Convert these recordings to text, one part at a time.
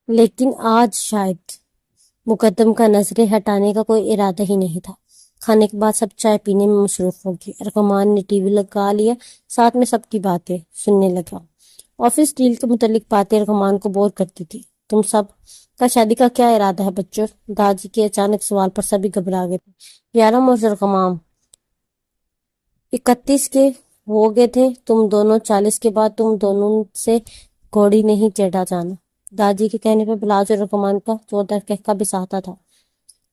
لیکن آج شاید مقدم کا نظریں ہٹانے کا کوئی ارادہ ہی نہیں تھا۔ کھانے کے بعد سب چائے پینے میں مصروف ہو گئے۔ ارغمان نے ٹی وی لگا لیا، ساتھ میں سب کی باتیں سننے لگا۔ آفس ڈیل کے متعلق باتیں ارغمان کو بور کرتی تھی۔ تم سب کا شادی کا کیا ارادہ ہے بچوں؟ داجی کے اچانک سوال پر سبھی گھبرا گئے تھے۔ یارم اور ارغمان 31 کے ہو گئے تھے، تم دونوں 40 کے بعد تم دونوں سے گھوڑی نہیں چڑھا جانا۔ داجی کے کہنے پر بلاج اور رقمان کا زوردار کہکا بھی سہتا تھا۔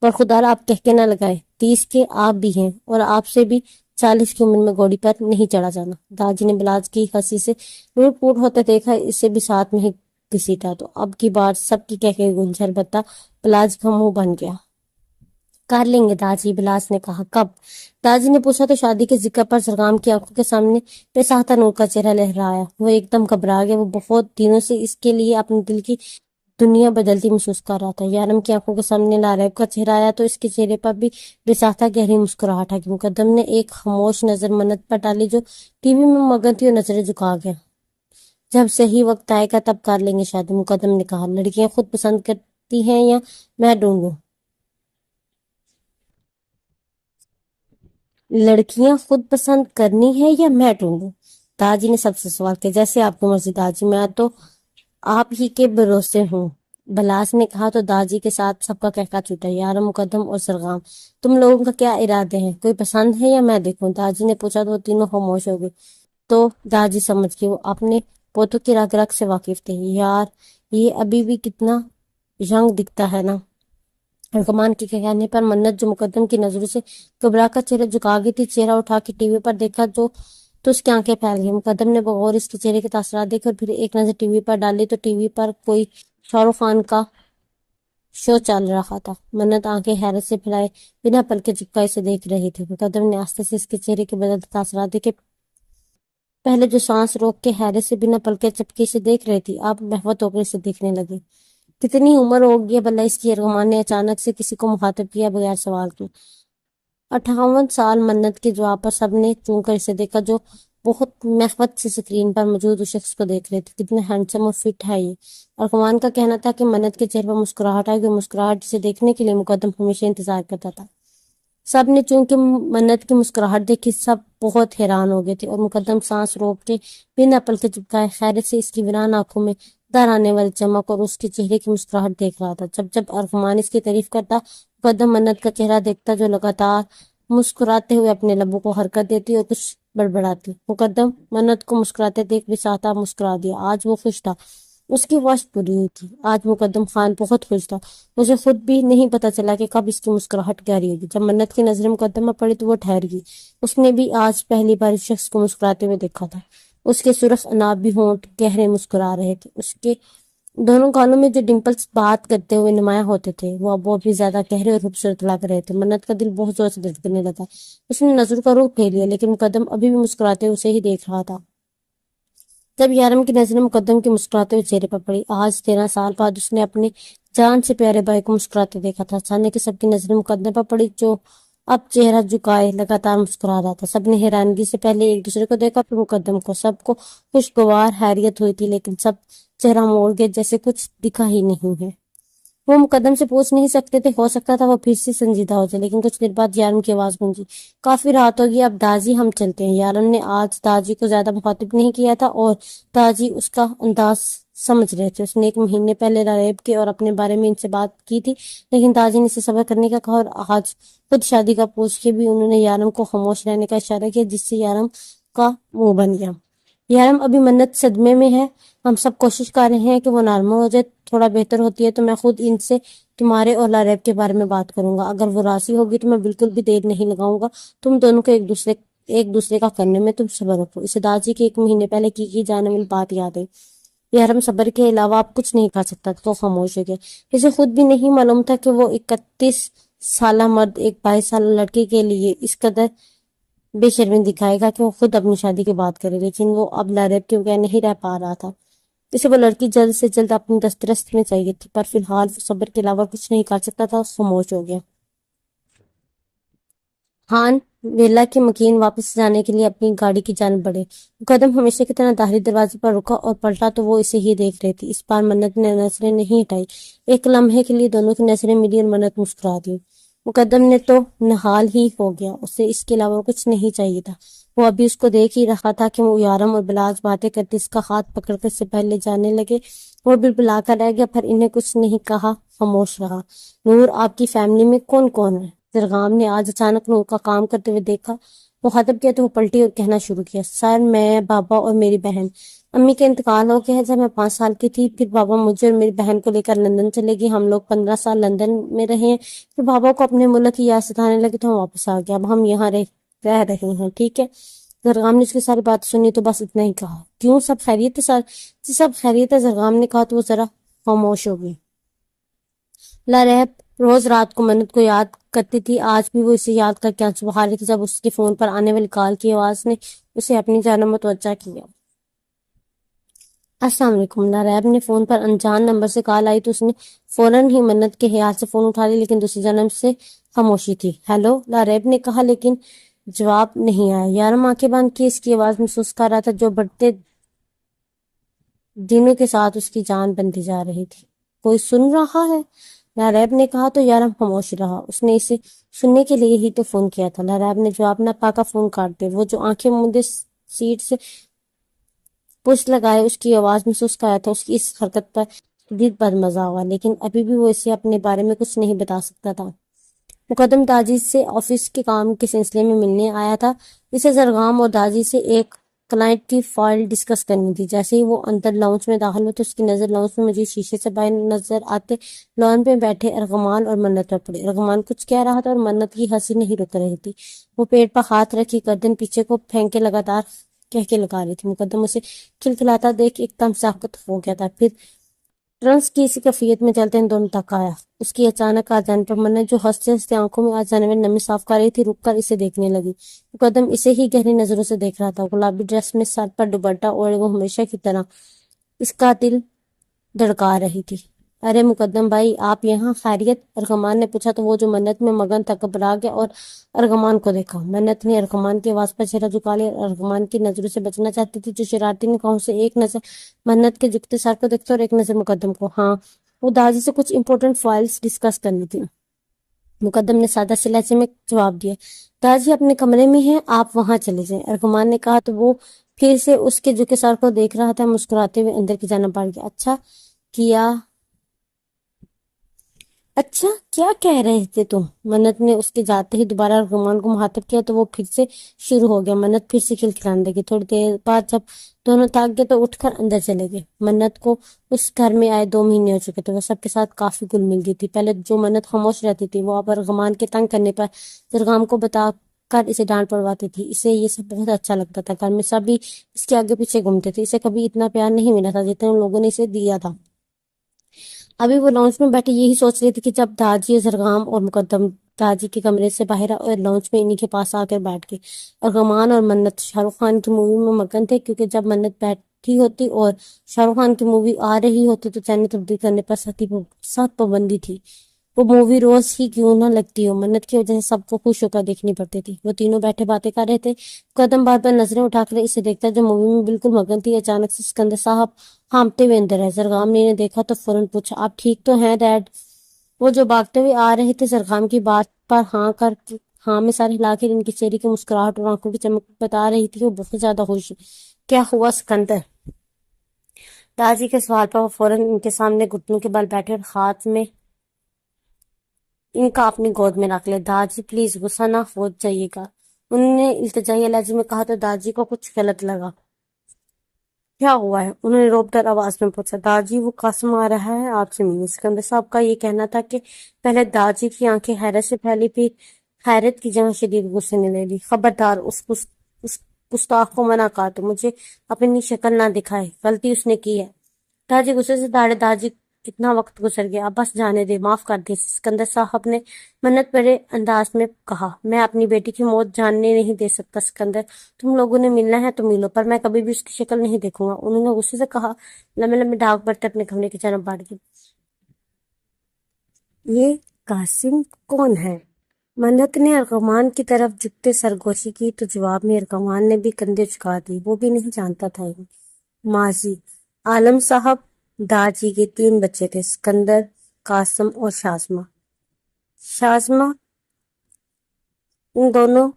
پر خدا را آپ کہکے نہ لگائے، 30 کے آپ بھی ہیں اور آپ سے بھی 40 کی عمر میں گھوڑی پر نہیں چڑھا جانا۔ داجی نے بلاج کی ہنسی سے لوٹ پوٹ ہوتے دیکھا، اسے بھی ساتھ میں ہی گھسیٹا تو اب کی بار سب کی کہکے گونجے، البتہ بلاج کا منہ بن گیا۔ کر لیں گے داجی، بلاس نے کہا۔ کب؟ داجی نے پوچھا تو شادی کے ذکر پر زرغام کی آنکھوں کے سامنے بے ساختہ نور کا چہرہ لہرایا۔ وہ ایک دم گھبرا گیا، وہ بہت دنوں سے اس کے لیے اپنے دل کی دنیا بدلتی محسوس کر رہا تھا۔ یارم کی آنکھوں کے سامنے لاریب کا چہرہ آیا تو اس کے چہرے پر بھی بے ساختہ گہری مسکراہٹ آ گئی۔ مقدم نے ایک خاموش نظر منت پر ڈالی جو ٹی وی میں مگن تھی اور نظریں جھکا گیا۔ جب صحیح وقت آئے گا تب کر لیں گے شادی، مقدم نے کہا۔ لڑکیاں خود پسند کرتی ہیں یا میں ڈھونڈوں؟ لڑکیاں خود پسند کرنی ہے یا میں ڈھونڈوں؟ داجی نے سب سے سوال کیا۔ جیسے آپ کی مرضی داجی، میں تو آپ ہی کے بھروسے ہوں، بلاس نے کہا تو داجی کے ساتھ سب کا کہکا چھوٹا۔ یارم، مقدم اور سرغام، تم لوگوں کا کیا ارادے ہیں؟ کوئی پسند ہے یا میں دیکھوں؟ داجی نے پوچھا تو وہ تینوں خاموش ہو گئے۔ تو داجی سمجھ گئی، وہ اپنے پوتوں کی رگ رگ سے واقف تھے۔ یار یہ ابھی بھی کتنا ینگ دکھتا ہے نا۔ ارغمان کے کہنے پر منت جو مقدم کی نظروں سے گھبرا کر چہرہ جھکا گئی تھی، چہرہ اٹھا کے ٹی وی پر دیکھا تو اس کی آنکھیں پھیل گئی۔ مقدم نے بغور اس کے چہرے کے تاثرات دیکھے اور پھر ایک نظر ٹی وی پر ڈالی تو ٹی وی پر کوئی شاہ رخ خان کا شو چل رہا تھا۔ منت آنکھیں حیرت سے پھیلائے بنا پلکے چپکائے سے دیکھ رہی تھی۔ مقدم نے آہستہ سے اس کے چہرے کے بدلتے تاثرات دیکھے، پہلے جو سانس روک کے حیرت سے بنا پلکے چپکے سے دیکھ رہی تھی، اب محوت ہو کر اسے دیکھنے لگے۔ کتنی عمر ہوگی بھلا اس کی؟ ارغمان نے اچانک سے کسی کو مخاطب کیا بغیر سوال کے۔ 58 سال۔ منت کے جواب پر سب نے چون کر اسے دیکھا جو بہت محوت سے سکرین پر موجود اس شخص کو دیکھ رہے تھے۔ کتنے ہینڈسم اور فٹ ہے یہ۔ ارغمان کا کہنا تھا کہ منت کے چہرے پر مسکراہٹ آئی، وہ مسکراہٹ جسے دیکھنے کے لیے مقدم ہمیشہ انتظار کرتا تھا۔ سب نے چونکہ منت کی مسکراہٹ دیکھی، سب بہت حیران ہو گئے تھے اور مقدم سانس روک کے بنا پلکے چپکائے خیرت سے اس کی ویران آنکھوں میں در آنے والی چمک اور اس کے چہرے کی مسکراہٹ دیکھ رہا تھا۔ جب جب ارغمان اس کی تعریف کرتا، مقدم منت کا چہرہ دیکھتا جو لگاتار مسکراتے ہوئے اپنے لبوں کو حرکت دیتی اور کچھ بڑبڑاتی۔ مقدم منت کو مسکراتے دیکھ بھی ساتھ مسکرا دیا۔ آج وہ خوش تھا، اس کی خواہش پوری ہوئی تھی۔ آج مقدم خان بہت خوش تھا، اسے خود بھی نہیں پتا چلا کہ کب اس کی مسکراہٹ گہری ہوگی۔ جب منت کی نظریں مقدم پر پڑی تو وہ ٹھہر گئی۔ اس نے بھی آج پہلی بار اس شخص کو مسکراتے ہوئے دیکھا تھا۔ اس کے سرخ انابی ہونٹ گہرے مسکرا رہے تھے، اس کے دونوں گالوں میں جو ڈمپلز بات کرتے ہوئے نمایاں ہوتے تھے وہ اب بھی زیادہ گہرے اور خوبصورت لگ رہے تھے۔ منت کا دل بہت زور سے دھڑکنے لگا۔ اس نے نظروں کا رخ پھیر لیا لیکن مقدم ابھی بھی مسکراتے ہوئے اسے ہی دیکھ رہا تھا۔ جب یارم کی نظریں مقدم کے مسکراتے ہوئے چہرے پر پڑی، آج 13 سال بعد اس نے اپنے جان سے پیارے بھائی کو مسکراتے دیکھا تھا۔ اچانک سب کی نظریں مقدم پر پڑی جو اب چہرہ جھکائے لگاتار مسکرا رہا تھا۔ سب نے حیرانگی سے پہلے ایک دوسرے کو دیکھا پھر مقدم کو۔ سب کو خوشگوار حیرت ہوئی تھی لیکن سب چہرہ موڑ گئے جیسے کچھ دکھا ہی نہیں ہے۔ وہ مقدم سے پوچھ نہیں سکتے تھے، ہو سکتا تھا وہ پھر سے سنجیدہ ہو جائے، لیکن کچھ دیر بعد یارم کی آواز گونجی، کافی رات ہوگی اب داجی ہم چلتے ہیں۔ یارم نے آج داجی کو زیادہ مخاطب نہیں کیا تھا اور داجی اس کا انداز سمجھ رہے تھے۔ اس نے 1 مہینے پہلے ریب کے اور اپنے بارے میں ان سے بات کی تھی لیکن داجی نے اسے صبر کرنے کا کہا اور آج خود شادی کا پوچھ کے بھی انہوں نے یارم کو خاموش رہنے کا اشارہ کیا جس سے یارم کا منہ بن گیا۔ یارم ابھی منت صدمے میں ہے، ہم سب کوشش کر رہے ہیں کہ وہ نارمل ہو جائے، تھوڑا بہتر ہوتی ہے تو میں خود ان سے تمہارے اور لاریب کے بارے میں بات کروں گا۔ اگر وہ راضی ہوگی تو میں بالکل بھی دیر نہیں لگاؤں گا۔ تم دونوں کو ایک دوسرے کا کرنے میں تم صبر رکھو۔ اسے داجی کی 1 مہینے پہلے کی جانے والی بات یاد ہے۔ یارم صبر کے علاوہ آپ کچھ نہیں کر سکتا تو خاموش ہو گیا۔ اسے خود بھی نہیں معلوم تھا کہ وہ 31 سالہ مرد ایک 22 سالہ لڑکی کے لیے اس قدر بے شرمی دکھائے گا کہ وہ خود اپنی شادی کی بات کرے، لیکن وہ اب لاریب کے بغیر نہیں رہ پا رہا تھا۔ اسے وہ لڑکی جلد سے جلد اپنی دسترس میں چاہیے تھی، پر فی الحال وہ صبر کے علاوہ کچھ نہیں کر سکتا تھا، خاموش ہو گیا۔ خان ویلا کے مکین واپس جانے کے لیے اپنی گاڑی کی جانب بڑھے۔ مقدم ہمیشہ کی طرح داخلی دروازے پر رکا اور پلٹا تو وہ اسے ہی دیکھ رہی تھی۔ اس بار منت نے نظریں نہیں ہٹائی۔ ایک لمحے کے لیے دونوں کی نظریں ملی اور منت مسکرا دی۔ مقدم نے تو نہال ہی ہو گیا، اسے اس کے علاوہ کچھ نہیں چاہیے تھا۔ وہ ابھی اس کو دیکھ ہی رہا تھا کہ وہ یارم اور بلاس باتیں کرتے اس کا ہاتھ پکڑ کر سے پہلے جانے لگے۔ وہ بلبلا کر رہ گیا، پھر انہیں کچھ نہیں کہا، خاموش رہا۔ نور، آپ کی فیملی میں کون کون ہے؟ زرغام نے آج اچانک نور کا کام کرتے ہوئے دیکھا۔ مخاطب کیا تو وہ پلٹی اور کہنا شروع کیا، سر، میں، بابا اور میری بہن۔ امی کا انتقال ہو گیا ہے جب میں 5 سال کی تھی، پھر بابا مجھے اور میری بہن کو لے کر لندن چلے گئے۔ ہم لوگ 15 سال لندن میں رہے ہیں، پھر بابا کو اپنے ملک کی یاد ستانے لگے تو ہم واپس آ گئے۔ اب ہم یہاں رہ رہے ہیں، ٹھیک ہے؟ زرغام نے اس کی ساری بات سنی تو بس اتنا ہی کہا۔ کیوں، سب خیریت ہے سر؟ جی سب خیریت ہے، زرغام نے کہا تو وہ ذرا خاموش ہو گئی۔ لارہب روز رات کو منت کو یاد کرتی تھی، آج بھی وہ اسے یاد کر کے آنسو بہا رہی تھی جب اس کے فون پر آنے والی کال کی آواز نے اسے اپنی جانب متوجہ کیا۔ السلام علیکم۔ لارہب نے فون پر انجان نمبر سے کال آئی تو اس نے فوراً ہی منت کے خیال سے فون اٹھا لیا، لیکن دوسری جانب سے خاموشی تھی۔ ہیلو، لارہب نے کہا، لیکن جواب نہیں آیا۔ یارم آنکھیں باندھ کے اس کی آواز محسوس کر رہا تھا جو بڑھتے دنوں کے ساتھ اس کی جان بنتی جا رہی تھی۔ کوئی سن رہا ہے؟ لارہب نے کہا تو یارم خاموش رہا۔ اس نے اسے سننے کے لیے ہی تو فون کیا تھا۔ لارہب نے جواب نہ پا کر فون کاٹ دیا۔ وہ جو آنکھیں مودے سیٹ سے پش لگائے اس کی آواز محسوس کر رہا تھا۔ اس کی اس حرکت پر شدید بدمزہ ہوا، لیکن ابھی بھی وہ اسے اپنے بارے میں کچھ نہیں بتا سکتا تھا۔ مقدم داجی سے آفس کے کام کے سلسلے میں ملنے آیا تھا۔ اسے زرغام اور داجی سے ایک کلائنٹ کی فائل ڈسکس کرنی تھی۔ جیسے ہی وہ اندر لاؤنج میں داخل ہوتے اس کی نظر لاؤنج میں موجود شیشے سے باہر نظر آتے لان پہ بیٹھے ارغمان اور منت پر پڑی۔ ارغمان کچھ کہہ رہا تھا اور منت کی ہنسی نہیں رک رہی تھی۔ وہ پیٹ پر ہاتھ رکھی گردن پیچھے کو پھینکے لگاتار کہکے لگا رہی تھی۔ مقدم اسے کھلکھلاتا دیکھ ایک دم ساخت ہو گیا تھا، پھر ٹرنس کی اسی کیفیت میں چلتے ان دونوں تک آیا۔ اس کی اچانک آ جانے پر منت جو ہنستے ہنستے آنکھوں میں آ جانے والی نمی صاف کر رہی تھی رک کر اسے دیکھنے لگی۔ مقدم اسے ہی گہری نظروں سے دیکھ رہا تھا۔ گلابی ڈریس میں سر پر دوپٹہ اوڑھے وہ ہمیشہ کی طرح اس کا دل دھڑکا رہی تھی۔ ارے مقدم بھائی، آپ یہاں؟ خیریت؟ ارغمان نے پوچھا تو وہ جو منت میں مگن تھا گھبرا گیا اور ارغمان کو دیکھا۔ منت نے ارغمان کی آواز پر چہرہ جھکا لیا اور ارغمان کی نظروں سے بچنا چاہتی تھی جو شرارتی نگاہوں سے ایک نظر منت کے جھکتے سر کو دیکھتا اور ایک نظر مقدم کو۔ ہاں، وہ داجی سے کچھ امپورٹنٹ فائلز ڈسکس کرنی تھی، مقدم نے سادہ سے لہجے میں جواب دیا۔ داجی اپنے کمرے میں ہیں، آپ وہاں چلے جائیں، ارغمان نے کہا تو وہ پھر سے اس کے جھکے سر کو دیکھ رہا تھا، مسکراتے ہوئے اندر کی جانب بڑھ گیا۔ اچھا کیا کہہ رہے تھے تم؟ منت نے اس کے جاتے ہی دوبارہ ارغمان کو مخاطب کیا تو وہ پھر سے شروع ہو گیا۔ منت پھر سے کھلکھلانے لگی۔ تھوڑی دیر بعد جب دونوں تھک گئے تو اٹھ کر اندر چلے گئے۔ منت کو اس گھر میں آئے 2 مہینے ہو چکے تھے۔ وہ سب کے ساتھ کافی گل مل گئی تھی۔ پہلے جو منت خاموش رہتی تھی وہ اب ارغمان کے تنگ کرنے پر زرغام کو بتا کر اسے ڈانٹ پڑواتی تھی۔ اسے یہ سب بہت اچھا لگتا تھا۔ گھر میں سبھی اس کے آگے پیچھے گھومتے تھے۔ اسے کبھی اتنا پیار نہیں ملا تھا جتنے ان لوگوں نے اسے دیا تھا۔ ابھی وہ لانچ میں بیٹھے یہی سوچ رہی تھی کہ جب داجی، زرغام اور مقدم داجی کے کمرے سے باہر اور لانچ میں انہی کے پاس آ کر بیٹھ گئے۔ ارغمان اور منت شاہ رخ خان کی مووی میں مگن تھے، کیونکہ جب منت بیٹھی ہوتی اور شاہ رخ خان کی مووی آ رہی ہوتی تو چینل تبدیل کرنے پر سخت پابندی تھی۔ وہ مووی روز ہی کیوں نہ لگتی ہو، منت کی وجہ سے سب کو خوش ہو کر دیکھنی پڑتی تھی۔ وہ تینوں بیٹھے باتیں کر رہے تھے۔ مقدم بار بار نظریں اٹھا کر اسے دیکھتا جو مووی میں بالکل مگن تھی۔ اچانک سے سکندر صاحب ہانپتے ہوئے اندر ہے۔ زرغام نے انہیں دیکھا تو فوراً پوچھا، آپ ٹھیک تو ہیں ڈیڈ؟ وہ جو بھاگتے ہوئے آ رہے تھے زرغام کی بات پر ہاں میں سارے ہلا کے ان کی چہرے کی مسکراہٹ اور آنکھوں کی چمک بتا رہی تھی وہ بہت زیادہ خوش۔ کیا ہوا سکندر؟ داجی کے سوال پر وہ فوراً ان کے سامنے گھٹنوں کے بل بیٹھے اور ہاتھ میں ان کا اپنی گود میں رکھ لے۔ داجی پلیز غصہ نہ ہو جائیے گا، انہوں نے التجائی لہجے میں کہا تو داجی کو کچھ غلط لگا۔ کیا ہوا ہے؟ انہوں نے روب دار آواز میں پوچھا۔ داجی، وہ قاسم آ رہا ہے آپ سے ملنے۔ سکندر صاحب کا یہ کہنا تھا کہ پہلے داجی کی آنکھیں حیرت سے پھیلی، پھر حیرت کی جگہ شدید غصے نے لے لی۔ خبردار، اس گستاخ کو منع کر دو، مجھے اپنی شکل نہ دکھائے، غلطی اس نے کی ہے۔ داجی غصے سے داڑے، داجی کتنا وقت گزر گیا، اب بس جانے دے، معاف کر دے۔ سکندر صاحب نے منت بھرے انداز میں کہا، میں اپنی بیٹی کی موت جاننے نہیں دے سکتا سکندر، تم لوگوں نے ملنا ہے تو ملو، پر میں کبھی بھی اس کی شکل نہیں دیکھوں گا، انہوں نے غصے سے کہا۔ لمبے لمبے ڈاک بھرتے اپنے کمرے کی جانب بڑھ گئی۔ یہ قاسم کون ہے؟ منت نے ارغمان کی طرف جھکتے سرگوشی کی تو جواب میں ارغمان نے بھی کندھے جھکا دی۔ وہ بھی نہیں جانتا تھا یہ ماضی۔ عالم صاحب دار جی کے 3 بچے تھے، سکندر، قاسم اور شازمہ۔ شازمہ ان دونوں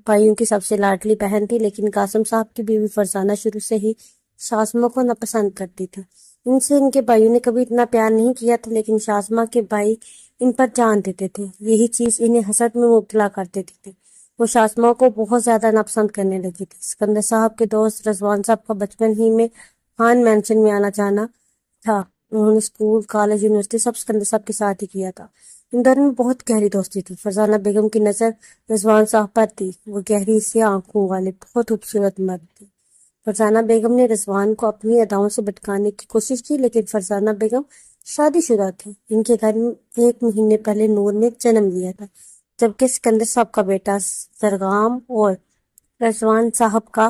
بھائیوں کی سب سے لاڈلی بہن تھی، لیکن قاسم صاحب کی بیوی فرزانہ شروع سے ہی شازمہ کو ناپسند کرتی تھی۔ ان سے ان کے بھائیوں نے کبھی اتنا پیار نہیں کیا تھا، لیکن شازمہ کے بھائی ان پر جان دیتے تھے۔ یہی چیز انہیں حسد میں مبتلا کر دیتی تھی۔ وہ شازمہ کو بہت زیادہ ناپسند کرنے لگی تھی۔ سکندر صاحب کے دوست رضوان صاحب کا بچپن ہی میں خان مینشن میں آنا جانا تھا۔ انہوں نے اسکول، کالج، یونیورسٹی سب سکندر صاحب کے ساتھ ہی کیا تھا۔ ان دونوں میں بہت گہری دوستی تھی۔ فرزانہ بیگم کی نظر رضوان صاحب پر تھی۔ وہ گہری سیاہ آنکھوں والے بہت خوبصورت مرد تھے۔ فرزانہ بیگم نے رضوان کو اپنی اداؤں سے بھٹکانے کی کوشش کی، لیکن فرزانہ بیگم شادی شدہ تھی۔ ان کے گھر میں 1 مہینے پہلے نور نے جنم لیا تھا، جبکہ سکندر صاحب کا بیٹا زرغام اور رضوان صاحب کا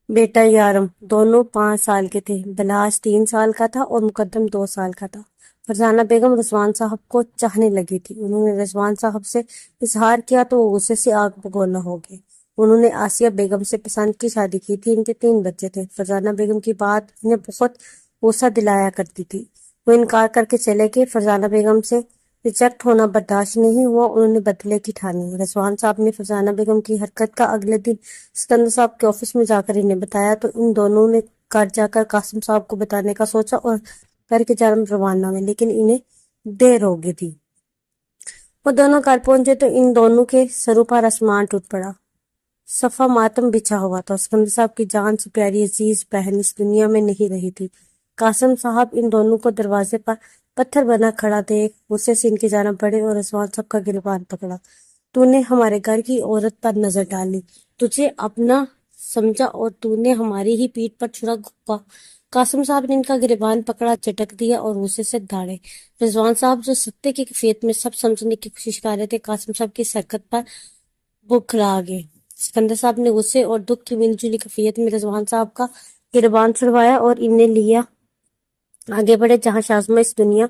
بیٹا یارم دونوں 5 سال کے تھے۔ بلاش 3 سال کا تھا اور مقدم 2 سال کا تھا۔ فرزانہ بیگم رضوان صاحب کو چاہنے لگی تھی۔ انہوں نے رضوان صاحب سے اظہار کیا تو وہ غصے سے آگ بگولا ہو گئے۔ انہوں نے آسیہ بیگم سے پسند کی شادی کی تھی۔ ان کے 3 بچے تھے۔ فرزانہ بیگم کی بات انہیں بہت غصہ دلایا کرتی تھی۔ وہ انکار کر کے چلے گئے۔ فرزانہ بیگم سے ریجیکٹ ہونا برداشت نہیں ہوا۔ انہوں نے بدلے کی ٹھانی۔ رضوان صاحب نے فرزانہ بیگم کی حرکت کا اگلے دن سکندر صاحب کے آفس میں جا کر انہیں بتایا تو ان دونوں نے گھر جا کر قاسم صاحب کو بتانے کا سوچا اور گھر کے جانب روانہ ہوئے، لیکن انہیں دیر ہو گئی تھی۔ وہ دونوں گھر پہنچے تو ان دونوں کے سروں پر آسمان ٹوٹ پڑا۔ صفا ماتم بچھا ہوا تھا۔ سکندر صاحب کی جان سے پیاری عزیز بہن اس دنیا میں نہیں رہی تھی۔ قاسم صاحب ان دونوں کو دروازے پر پتھر بنا کھڑا دیکھ غصے سے ان کی جانب بڑھے اور رضوان صاحب کا گریبان پکڑا۔ تو نے ہمارے گھر کی عورت پر نظر ڈالی، تجھے اپنا سمجھا اور تو نے ہماری ہی پیٹھ پر چھرا گھونپا۔ قاسم صاحب نے ان کا گریبان پکڑا، جھٹک دیا اور غصے سے دھاڑے۔ رضوان صاحب جو سکتے کی کیفیت میں سب سمجھنے کی کوشش کر رہے تھے، قاسم صاحب کی حرکت پر بکھلا گئے۔ سکندر صاحب نے غصے اور دکھ کی ملی جلی کیفیت میں رضوان صاحب کا گریبان چھڑوایا اور انہیں لیا آگے بڑھے جہاں شازمہ اس دنیا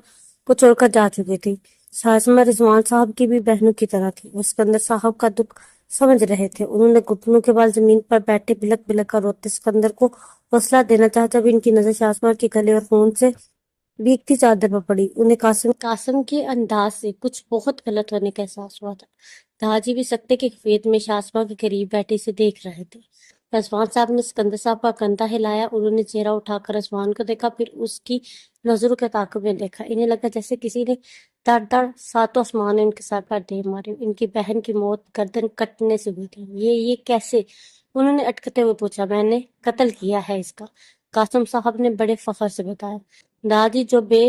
کو چھوڑ کر جا چکی تھی۔ شازمہ رضوان صاحب کی بھی بہنوں کی طرح تھی۔ وہ سکندر صاحب کا دکھ سمجھ رہے تھے۔ انہوں نے گھٹنوں کے بال زمین پر بیٹھے بلک بلک کر روتے سکندر کو حوصلہ دینا چاہا، جب ان کی نظر شازمہ کے گلے اور خون سے بھیگتی چادر پر پڑی۔ انہیں قاسم کے انداز سے کچھ بہت غلط ہونے کا احساس ہوا تھا۔ داجی بھی سکتے کی کیفیت میں شازمہ کے قریب بیٹھے اسے دیکھ رہے تھے۔ رضوان صاحب نے سکندر صاحب کا کندھا ہلایا۔ انہوں نے چہرہ اٹھا کر رضوان کو دیکھا، پھر اس کی نظروں کے تعاقب میں دیکھا۔ انہیں لگا جیسے کسی نے دڑ دڑ 7 آسمان نے ان کے سر پر دے ماری۔ ان کی بہن کی موت گردن کٹنے سے ہوئی تھی۔ یہ کیسے؟ انہوں نے اٹکتے ہوئے پوچھا۔ میں نے قتل کیا ہے اس کا، قاسم صاحب نے بڑے فخر سے بتایا۔ دادی جو بے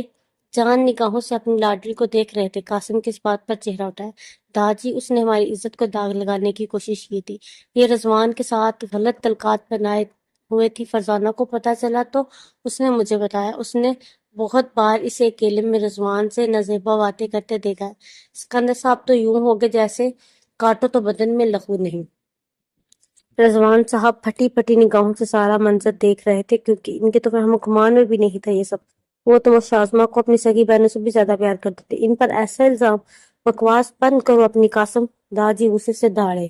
جان نگاہوں سے اپنی لاڈلی کو دیکھ رہے تھے، قاسم کے اس بات پر چہرہ اٹھایا۔ داجی، اس نے ہماری عزت کو داغ لگانے کی کوشش کی تھی۔ یہ رضوان کے ساتھ غلط تعلقات بنائے ہوئے تھی۔ فرزانہ کو پتہ چلا تو اس نے مجھے بتایا۔ اس نے بہت بار اسے اکیلے میں رضوان سے نازیبا باتیں کرتے دیکھا ہے۔ سکندر صاحب تو یوں ہو گئے جیسے کاٹو تو بدن میں لہو نہیں۔ رضوان صاحب پھٹی پھٹی نگاہوں سے سارا منظر دیکھ رہے تھے، کیونکہ ان کے تو فہم و گمان میں بھی نہیں تھا یہ سب۔ وہ تو شازمہ کو اپنی سگی بہنوں سے بھی زیادہ پیار کرتے تھے۔ ان پر ایسا الزام، بکواس بند کرو اپنی قاسم۔ داجی غصے سے دھاڑے۔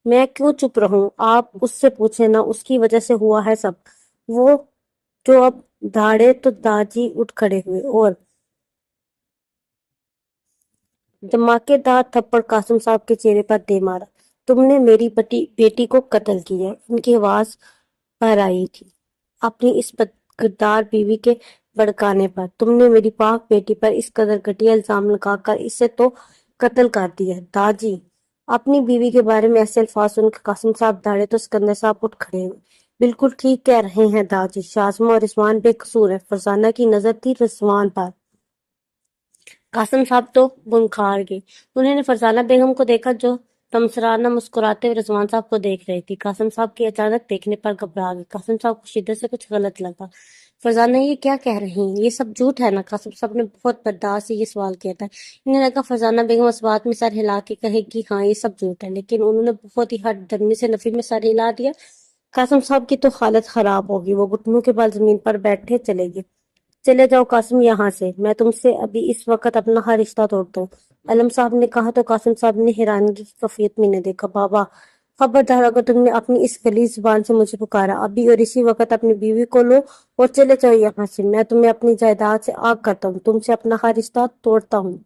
میں کیوں چپ رہوں؟ آپ اس سے پوچھیں نا، اس کی وجہ سے ہوا ہے سب۔ وہ جو اب دھاڑے تو داجی اٹھ کھڑے ہوئے اور دھماکے دار تھپڑ قاسم صاحب کے چہرے پر دے مارا۔ تم نے میری بیٹی کو قتل کیا۔ ان کی آواز پر آئی تھی اپنی اس بدکردار بیوی کے بھڑکانے پر۔ تم نے میری پاک بیٹی پر اس قدر گھٹیا الزام لگا کر اسے تو قتل کر دیا۔ داجی، اپنی بیوی کے بارے میں ایسے الفاظ سن کر قاسم صاحب دھاڑے تو سکندر صاحب اٹھ کھڑے ہوئے۔ بالکل ٹھیک کہہ رہے ہیں داجی، شازمہ اور رضوان بے قصور ہے۔ فرزانہ کی نظر تھی رضوان پر۔ قاسم صاحب تو بنکھار گئے۔ انہوں نے فرزانہ بیگم کو دیکھا جو تمسرانہ مسکراتے ہوئے رضوان صاحب کو دیکھ رہی تھی۔ قاسم صاحب کے اچانک دیکھنے پر گھبرا گئے۔ قاسم صاحب کو شدت سے کچھ غلط لگا۔ فرزانہ، یہ کیا کہہ رہی ہیں؟ یہ سب جھوٹ ہے نا؟ قاسم صاحب نے بہت برداشت سے یہ سوال کیا تھا۔ انہیں لگا فرزانہ بیگم اس بات میں سر ہلا کے کہے گی ہاں یہ سب جھوٹ ہے، لیکن انہوں نے بہت ہی ہٹ درمی سے نفی میں سر ہلا دیا۔ قاسم صاحب کی تو حالت خراب ہوگی۔ وہ گھٹنوں کے بال زمین پر بیٹھے چلے گئے۔ چلے جاؤ قاسم یہاں سے، میں تم سے ابھی اس وقت اپنا ہر رشتہ توڑتا ہوں۔ علم صاحب نے کہا تو قاسم صاحب نے حیرانگی کی کیفیت میں نے دیکھا۔ بابا خبردار، اگر تم نے اپنی اس غلیظ زبان سے مجھے پکارا ابھی اور اسی وقت اپنی بیوی کو لو اور چلے جاؤ یہاں سے، میں تمہیں اپنی جائیداد سے آگ کرتا ہوں، تم سے اپنا ہر رشتہ توڑتا ہوں۔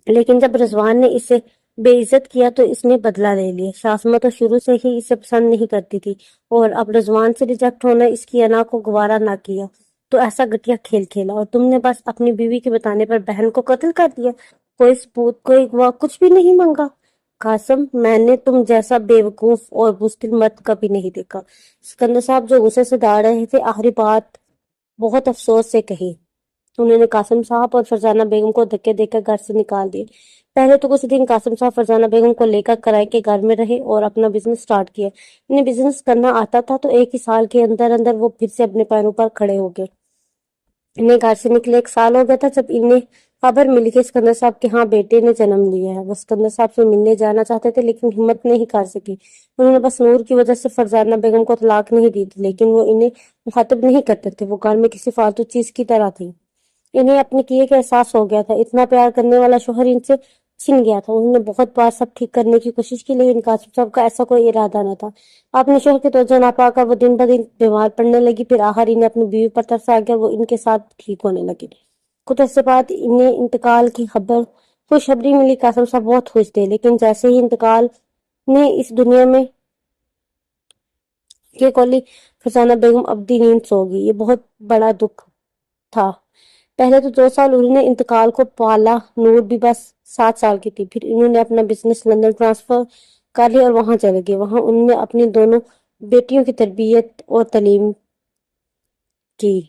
لیکن جب رضوان نے اسے بے عزت کیا تو اس نے بدلہ لے لیا۔ شاسمہ تو شروع سے ہی اسے پسند نہیں کرتی تھی اور اب رضوان سے ریجیکٹ ہونا اس کی انا کو گوارا نہ کیا تو ایسا گھٹیا کھیل کھیلا، اور تم نے بس اپنی بیوی کے بتانے پر بہن کو قتل کر دیا، کوئی ثبوت کوئی گواہ کچھ بھی نہیں مانگا۔ قاسم، میں نے تم جیسا بے وقوف اور بزدل مرد کبھی نہیں دیکھا۔ سکندر صاحب جو غصے سے داڑ رہے تھے آخری بات بہت افسوس سے کہی۔ انہوں نے قاسم صاحب اور فرزانہ بیگم کو دھکے دے کر گھر سے نکال دیے۔ پہلے تو کچھ دن قاسم صاحب فرزانہ بیگم کو لے کر کرائے کے گھر میں رہے اور اپنا بزنس سٹارٹ کیا۔ انہیں بزنس کرنا آتا تھا تو ایک ہی سال کے اندر اندر وہ پھر سے اپنے پیروں پر کھڑے ہو گئے۔ انہیں گھر سے نکلے 1 سال ہو گیا تھا جب انہیں خبر ملی کہ سکندر صاحب کے ہاں بیٹے نے جنم لیا ہے۔ وہ سکندر صاحب سے ملنے جانا چاہتے تھے لیکن ہمت نہیں کر سکی۔ انہوں نے بس نور کی وجہ سے فرزانہ بیگم کو طلاق نہیں دی تھی، لیکن وہ انہیں مخاطب نہیں کرتے تھے، وہ گھر میں کسی فالتو چیز کی طرح تھی۔ انہیں اپنے کیے کا احساس ہو گیا تھا، اتنا پیار کرنے والا شوہر ان سے چھن گیا تھا۔ انہوں نے بہت بار سب ٹھیک کرنے کی کوشش کی لیکن قاسم صاحب کا ایسا کوئی ارادہ نہ تھا۔ اپنے شوہر کے توجہ نہ پا کر وہ دن بدن بیمار پڑنے لگی، پھر آخر انہیں اپنی بیوی پر ترس آ گیا، وہ ان کے ساتھ ٹھیک ہونے لگی۔ کچھ عرصے بعد انہیں انتقال کی خبر خوشخبری ملی۔ قاسم صاحب بہت خوش تھے، لیکن جیسے ہی انتقال نے اس دنیا میں یہ کولی فرزانہ بیگم ابدی نیند سو گئی۔ یہ بہت بڑا دکھ تھا۔ پہلے تو 2 سال انہوں نے انتقال کو پالا، نور بھی بس 7 سال کی تھی، پھر انہوں نے اپنا بزنس لندن ٹرانسفر کر لیا اور وہاں چلے گئے۔ وہاں انہوں نے اپنی دونوں بیٹیوں کی تربیت اور تعلیم کی۔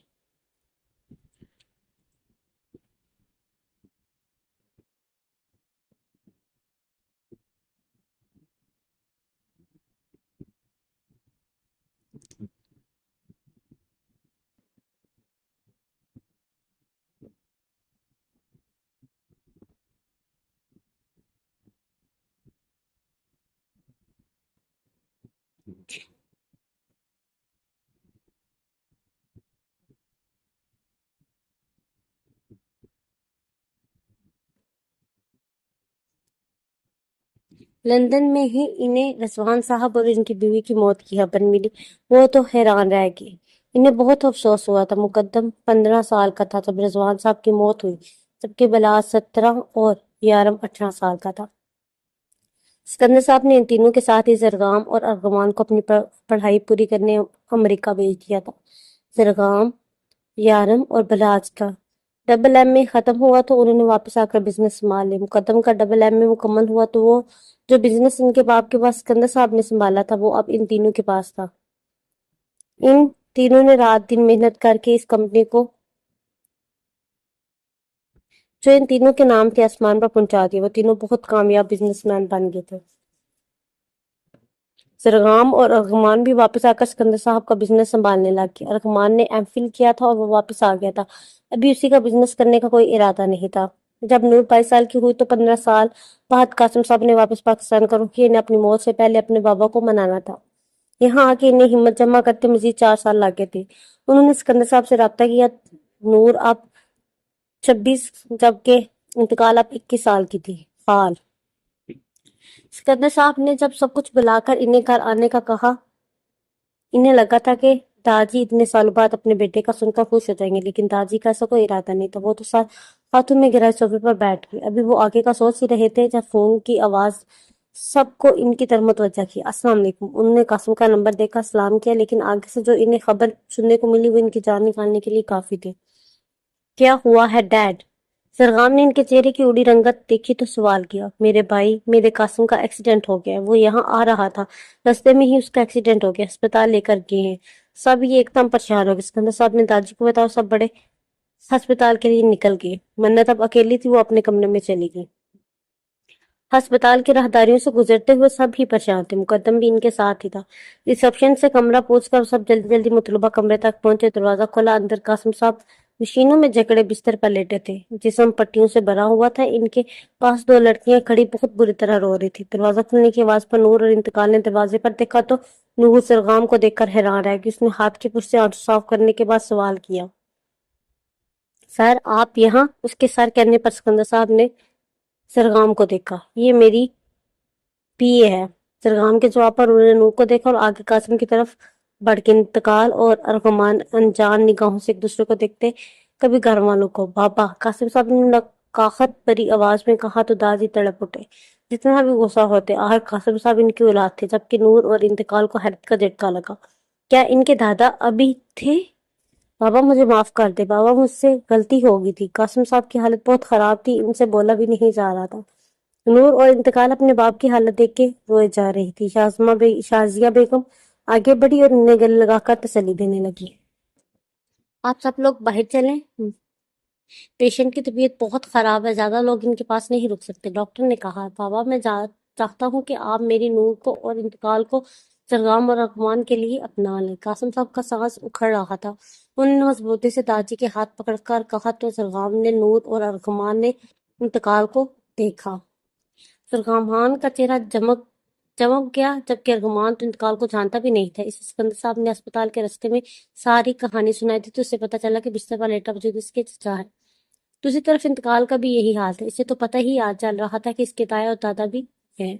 لندن میں ہی انہیں رضوان صاحب اور ان کی بیوی کی موت کی خبر ملی۔ وہ تو حیران رہ گئی۔ انہیں بہت افسوس ہوا تھا۔ مقدم 15 سال کا تھا جب رضوان صاحب کی موت ہوئی، جبکہ بلاس 17 اور یارم 18 سال کا تھا۔ سکندر صاحب نے ان تینوں کے ساتھ ہی زرگام اور ارغمان کو اپنی پڑھائی پوری کرنے امریکہ بھیج دیا تھا۔ زرگام، یارم اور بلاس کا ڈبل ایم اے ختم ہوا تو انہوں نے واپس آ کر بزنس سنبھال لیا۔ مقدم کا ڈبل ایم اے مکمل ہوا تو وہ جو بزنس ان کے باپ کے پاس سکندر صاحب نے سنبھالا تھا وہ اب ان تینوں کے پاس تھا۔ ان تینوں نے رات دن محنت کر کے اس کمپنی کو جو ان تینوں کے نام تھے آسمان پر پہنچا دیا۔ وہ تینوں بہت کامیاب بزنس مین بن گئے تھے۔ زرگام اور ارغمان بھی واپس آ کر سکندر صاحب کا بزنس سنبھالنے لگ گئے۔ ارغمان نے ایم فل کیا تھا اور وہ واپس آ گیا تھا، ابھی اسی کا بزنس کرنے کا کوئی ارادہ نہیں تھا۔ جب نور 22 سال کی ہوئی تو 15 سال بعد قاسم صاحب نے واپس پاکستان کا رخ کیا۔ انہیں اپنی موت سے پہلے اپنے بابا کو منانا تھا۔ یہاں آ کے انہیں ہمت جمع کرتے مزید 4 سال لگے تھے۔ انہوں نے سکندر صاحب سے رابطہ کیا۔ نور اب 26 جبکہ انتقال اب 21 سال کی تھی۔ فال سکندر صاحب نے جب سب کچھ بلا کر انہیں گھر آنے کا کہا، انہیں لگا تھا کہ داجی اتنے سالوں بعد اپنے بیٹے کا سن کر خوش ہو جائیں گے، لیکن داجی کا ایسا کوئی ارادہ نہیں تھا۔ وہ تو ساتھ ہاتھوں میں گرائے صوفے پر بیٹھ گئے۔ ابھی وہ آگے کا سوچ ہی رہے تھے جب فون کی آواز سب کو ان کی طرف متوجہ کی۔ السلام علیکم۔ انہوں نے قاسم کا نمبر دیکھا، سلام کیا، لیکن آگے سے جو انہیں خبر سننے کو ملی وہ ان کی جان نکالنے کے لیے کافی تھی۔ کیا ہوا ہے ڈیڈ؟ زرغام نے ان کے چہرے کی اڑی رنگت دیکھی تو سوال کیا۔ میرے بھائی، میرے قاسم کا ایکسیڈنٹ ہو گیا ہے، وہ یہاں آ رہا تھا، رستے میں ہی اس کا ایکسیڈنٹ ہو گیا، ہسپتال لے کر گئے ہیں۔ سب یہ ایک دم پریشان ہو گئے۔ سکندر صاحب نے داجی کو بتایا، سب بڑے ہسپتال کے لیے نکل گئے۔ منت اب اکیلی تھی، وہ اپنے کمرے میں چلی گئی۔ ہسپتال کے راہداریوں سے گزرتے ہوئے سب ہی پریشان تھے، مقدم بھی ان کے ساتھ ہی تھا۔ ریسپشن سے کمرہ پوچھ کر سب جلدی جلدی مطلوبہ کمرے تک پہنچے۔ دروازہ کھولا، اندر قاسم صاحب مشینوں میں جکڑے بستر پر لیٹے تھے، جسم پٹیوں سے بھرا ہوا تھا۔ ان کے پاس 2 لڑکیاں کھڑی بہت بری طرح رو رہی تھی۔ دروازہ کھلنے کی آواز پر نور اور انتقال نے دروازے پر دیکھا تو نور زرغام کو دیکھ کر حیران رہ گئی۔ اس نے ہاتھ کی پشت سے آنسو صاف کرنے کے بعد سوال کیا۔ سر آپ یہاں؟ اس کے سر کہنے پر سکندر صاحب نے سرگام کو دیکھا۔ یہ میری پی اے ہے۔ سرگام کے جواب پر انہوں نے نور کو دیکھا اور آگے قاسم کی طرف بڑھ کے انتقال اور ارغمان انجان نگاہوں سے ایک دوسرے کو دیکھتے، کبھی گھر والوں کو۔ بابا، قاسم صاحب نے نقاہت بھری آواز میں کہا تو دادی تڑپ اٹھے۔ جتنا بھی غصہ ہوتے، آخر قاسم صاحب ان کی اولاد تھے، جبکہ نور اور انتقال کو حیرت کا جھٹکا لگا۔ کیا ان کے دادا ابھی تھے؟ بابا مجھے معاف کر دے بابا، مجھ سے غلطی ہو گئی تھی۔ قاسم صاحب کی حالت بہت خراب تھی، ان سے بولا بھی نہیں جا رہا تھا۔ نور اور انتقال اپنے باپ کی حالت دیکھ کے روئے جا رہی تھی۔ شازیہ بیگم آگے بڑھی اور انہیں گلے لگا کر تسلی دینے لگی۔ آپ سب لوگ باہر چلیں، پیشنٹ کی طبیعت بہت خراب ہے، زیادہ لوگ ان کے پاس نہیں رک سکتے، ڈاکٹر نے کہا۔ بابا میں چاہتا ہوں کہ آپ میری نور کو اور انتقال کو سرگام اور ارغمان کے لیے اپنا لیں۔ قاسم صاحب کا سانس اکھڑ رہا تھا۔ انہوں نے مضبوطی سے داجی کے ہاتھ پکڑ کر کہا تو سرگام نے نور اور ارغمان نے انتقال کو دیکھا۔ سرگمان کا چہرہ چمک گیا، جبکہ ارغمان تو انتقال کو جانتا بھی نہیں تھا۔ اسے سکندر صاحب نے اسپتال کے راستے میں ساری کہانی سنائی تھی تو اسے پتہ چلا کہ بستر پر لیٹا وجود اس کے چچا ہے۔ دوسری طرف انتقال کا بھی یہی حال تھا۔ اسے تو پتہ ہی آج چل رہا تھا کہ اس کے تایا اور دادا بھی ہیں۔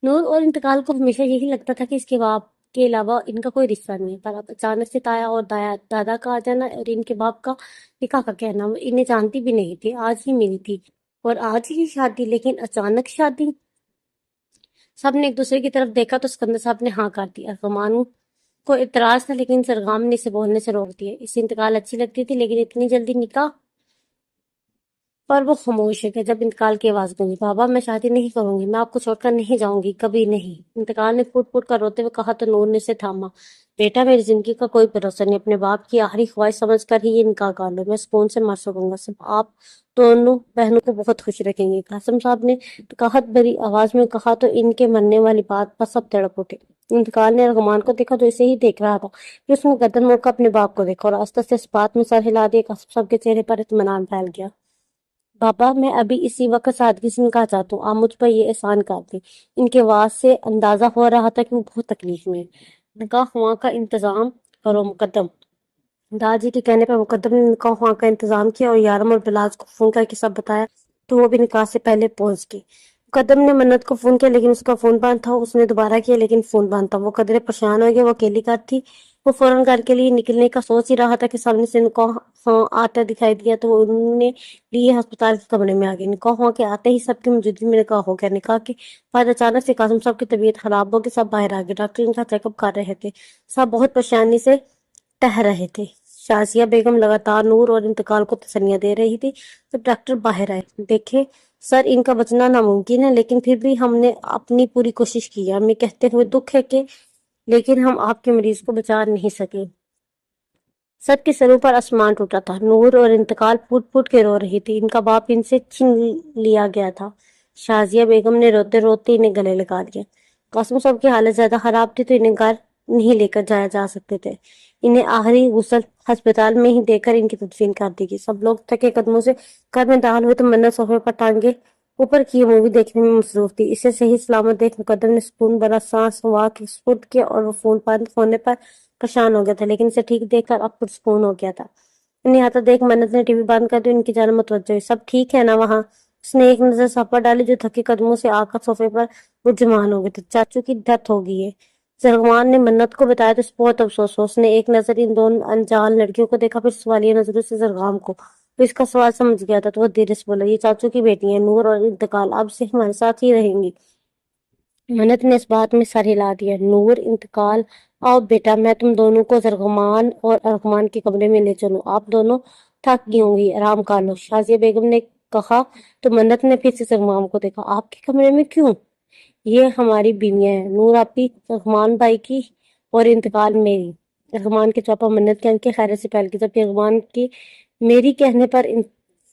نور اور انتقال کو ہمیشہ یہی لگتا تھا کہ اس کے باپ کے علاوہ ان کا کوئی رشتہ نہیں ہے، پر اب اچانک سے تایا اور دادا کا آ جانا اور ان کے باپ کا نکاح کا کہنا، وہ انہیں جانتی بھی نہیں تھی، آج ہی ملی تھی اور آج ہی شادی، لیکن اچانک شادی۔ سب نے ایک دوسرے کی طرف دیکھا تو سکندر صاحب نے ہاں کر دی۔ ارغمان کو اعتراض تھا، لیکن سرگام نے اسے بولنے سے روک دیا۔ اسے انتقال اچھی لگتی تھی، لیکن اتنی جلدی نکاح پر وہ خاموش ہے کہ جب انتقال کی آواز گونجی، بابا میں شادی نہیں کروں گی، میں آپ کو چھوڑ کر نہیں جاؤں گی، کبھی نہیں۔ انتقال نے پھوٹ پھوٹ کر روتے ہوئے کہا تو نور نے اسے تھاما۔ بیٹا میری زندگی کا کوئی بھروسہ نہیں، اپنے باپ کی آخری خواہش سمجھ کر ہی یہ نکاح کر لو، میں سکون سے مر سکوں گا، سب آپ دونوں بہنوں کو بہت خوش رکھیں گے۔ قاسم صاحب نے نقاہت بھری آواز میں کہا تو ان کے مرنے والی بات پر سب تڑپ اٹھے۔ انتقال نے ارغمان کو دیکھا تو اسے ہی دیکھ رہا تھا کہ اس نے گردن موڑ کر اپنے باپ کو دیکھا اور آہستہ سے اس بات میں سر ہلا دیا۔ قاسم صاحب کے چہرے پر اطمینان پھیل گیا۔ بابا میں ابھی اسی وقت سادگی سے نکاح چاہتا ہوں، آپ مجھ پر یہ احسان کر دیں۔ ان کے آواز سے اندازہ ہو رہا تھا کہ وہ بہت تکلیف میں ہے۔ نکاح ہوا کا انتظام کرو مقدم۔ داجی کے کہنے پر مقدم نے نکاح ہوا کا انتظام کیا اور یارم اور بلاس کو فون کر کے سب بتایا تو وہ بھی نکاح سے پہلے پہنچ گئی۔ مقدم نے منت کو فون کیا لیکن اس کا فون بند تھا، اس نے دوبارہ کیا لیکن فون بند تھا۔ وہ قدرے پریشان ہو گیا، وہ اکیلی گھر تھی۔ وہ فوراً گھر کے لیے نکلنے کا سوچ ہی رہا تھا کہ سامنے سے نکاح آتا دکھائی دیا تو انہوں نے لیے ہسپتال کے کمرے میں آگے۔ نکاح ہوا کے آتے ہی سب کی موجودگی میں نکاح ہو گیا۔ نکاح کے بعد اچانک سے قاسم صاحب کی طبیعت خراب ہو گئی، سب باہر آ گئے۔ ڈاکٹر ان کا چیک اپ کر رہے تھے، سب بہت پریشانی سے ٹہ رہے تھے۔ شازیہ بیگم لگاتار نور اور انتقال کو تسلیاں دے رہی تھی جب ڈاکٹر باہر آئے۔ دیکھیں سر، ان کا بچنا ناممکن ہے، لیکن پھر بھی ہم نے اپنی پوری کوشش کی ہے۔ ہمیں کہتے ہوئے دکھ ہے کہ لیکن ہم آپ کے مریض کو بچا نہیں سکے۔ سب کے سروں پر آسمان ٹوٹا تھا۔ نور اور انتقال پھوٹ پھوٹ کے رو رہی تھی، ان کا باپ ان سے چھین لیا گیا تھا۔ شازیہ بیگم نے روتے روتے انہیں گلے لگا لیا۔ قاسم صاحب کی حالت زیادہ خراب تھی تو انہیں گھر نہیں لے کر جایا جا سکتے تھے۔ انہیں آخری غسل ہسپتال میں ہی دے کر ان کی تدفین کر دی گئی۔ سب لوگ تھکے قدموں سے گھر میں داخل ہوئے تو منت صوفے پر ٹانگے اوپر کی مووی دیکھنے میں مصروف تھی۔ اسے صحیح سلامت دیکھ مقدم نے سکون بھرا سانس ہوا کے سپرد کیا اور وہ فون بند ہونے پر پریشان ہو گیا تھا، لیکن اسے ٹھیک دیکھ کر اب پرسکون ہو گیا تھا۔ انہیں آتا دیکھ منت نے ٹی وی بند کر دی، ان کی جانب متوجہ ہوئی۔ سب ٹھیک ہے نا وہاں؟ اس نے ایک نظر سب پر ڈالی جو تھکے قدموں سے آ کر صوفے پر رجمان ہو گئے تھے۔ چاچو کی ڈیتھ ہو گئی ہے، سرگمان نے منت کو بتایا تو اس بہت افسوس ہوا۔ اس نے ایک نظر ان دونوں انجان لڑکیوں کو دیکھا، پھر سوالیہ نظروں سے سرگام کو۔ وہ اس کا سوال سمجھ گیا تھا تو وہ دھیرے سے بولا، یہ چاچو کی بیٹی ہیں، نور اور انتقال اب سے ہمارے ساتھ ہی رہیں گی۔ منت نے اس بات میں سر ہلا دیا۔ نور، انتقال، آؤ بیٹا، میں تم دونوں کو سرگمان اور ارغمان کے کمرے میں لے چلوں، آپ دونوں تھک گئی ہوں گی، آرام کر لو، شازیہ بیگم نے کہا تو منت نے پھر سے سرگمان کو دیکھا۔ آپ کے کمرے میں کیوں؟ یہ ہماری بیویاں ہیں، نور آپی ارغمان بھائی کی اور انتقال میری۔ ارغمان کے چوپا منت کے آنکھیں خیرت سے پھیل گئی، جبکہ ارغمان کی میری کہنے پر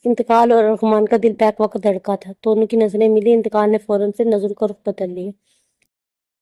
انتقال اور ارغمان کا دل بیک وقت دھڑکا تھا۔ دونوں کی نظریں ملی، انتقال نے فوراً سے نظر کا رخ بدل لیا۔